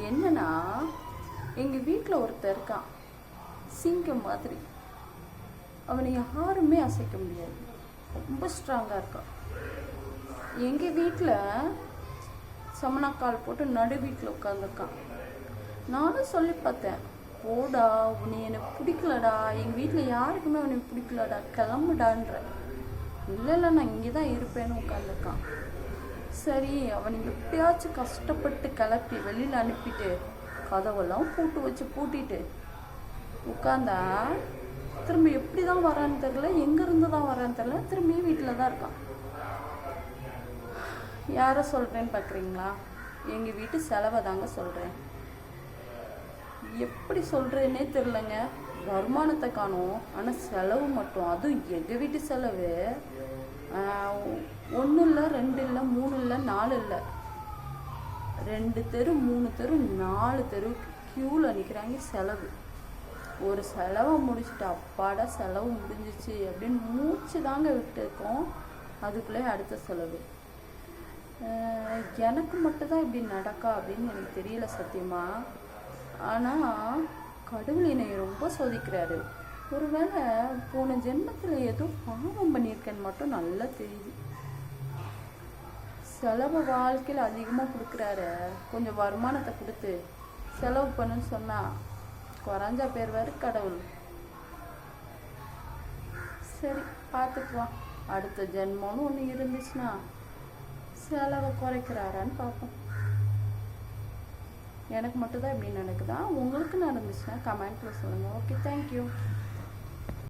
என்னன்னா, எங்கள் வீட்டில் ஒருத்தர் இருக்கான், சிங்கம் மாதிரி. அவனை யாருமே அசைக்க முடியாது, ரொம்ப ஸ்ட்ராங்காக இருக்கான். எங்கள் வீட்டில் சமணக்கால் போட்டு நடு வீட்டில் உட்காந்துருக்கான். நானும் சொல்லி பார்த்தேன், போடா, உன்னை எனக்கு பிடிக்கலடா, எங்கள் வீட்டில் யாருக்குமே உன்னை பிடிக்கலடா, கிளம்புடான்ற. இல்லை நான் இங்கே தான் இருப்பேன்னு உட்காந்துருக்கான். சரி, அவனை எப்படியாச்சும் கஷ்டப்பட்டு கிளப்பி வெளியில் அனுப்பிட்டு கதவெல்லாம் பூட்டிட்டு உட்காந்தா திரும்ப எப்படி தான் வரான்னு தெரில, எங்கேருந்து தான் வரான்னு தெரில, திரும்பி வீட்டில் தான் இருக்கான். யாரை சொல்கிறேன்னு பார்க்குறீங்களா? எங்கள் வீட்டு செலவை தாங்க சொல்கிறேன். எப்படி சொல்கிறேன்னே தெரிலங்க. வருமானத்தை காணும், ஆனால் செலவு மட்டும், அதுவும் எங்கள் வீட்டு செலவு 1 இல்லை 2 இல்லை 3 இல்லை 4 இல்லை, 2 தெரு 3 தெரு 4 தெருவுக்கு க்யூவில் நிற்கிறாங்க செலவு. ஒரு செலவை முடிச்சுட்டு அப்பாடா செலவு முடிஞ்சிச்சு அப்படின்னு மூச்சு தாங்க விட்டுருக்கோம். அதுக்குள்ளே அடுத்த செலவு. எனக்கு மட்டும்தான் இப்படி நடக்கா அப்படின்னு எனக்கு தெரியல சத்தியமா. ஆனால் கடவுள் என்னை ரொம்ப சோதிக்கிறாரு. ஒருவேளை போன ஜென்மத்தில் ஏதோ பாவம் பண்ணியிருக்கேன்னு மட்டும் நல்லா தெரியுது. செலவு வாழ்க்கையில் அதிகமாக கொடுக்குறாரு, கொஞ்சம் வருமானத்தை கொடுத்து செலவு பண்ணுன்னு சொன்னால் குறைஞ்சா பேர் வேறு கடவுள். சரி, பார்த்துக்குவான். அடுத்த ஜென்மம்னு ஒன்று இருந்துச்சுன்னா செலவை குறைக்கிறாரான்னு பார்ப்போம். எனக்கு மட்டும்தான் இப்படி நடக்குதா? உங்களுக்கு நடந்துச்சுன்னா கமெண்ட்டில் சொல்லுங்கள். Okay, thank you.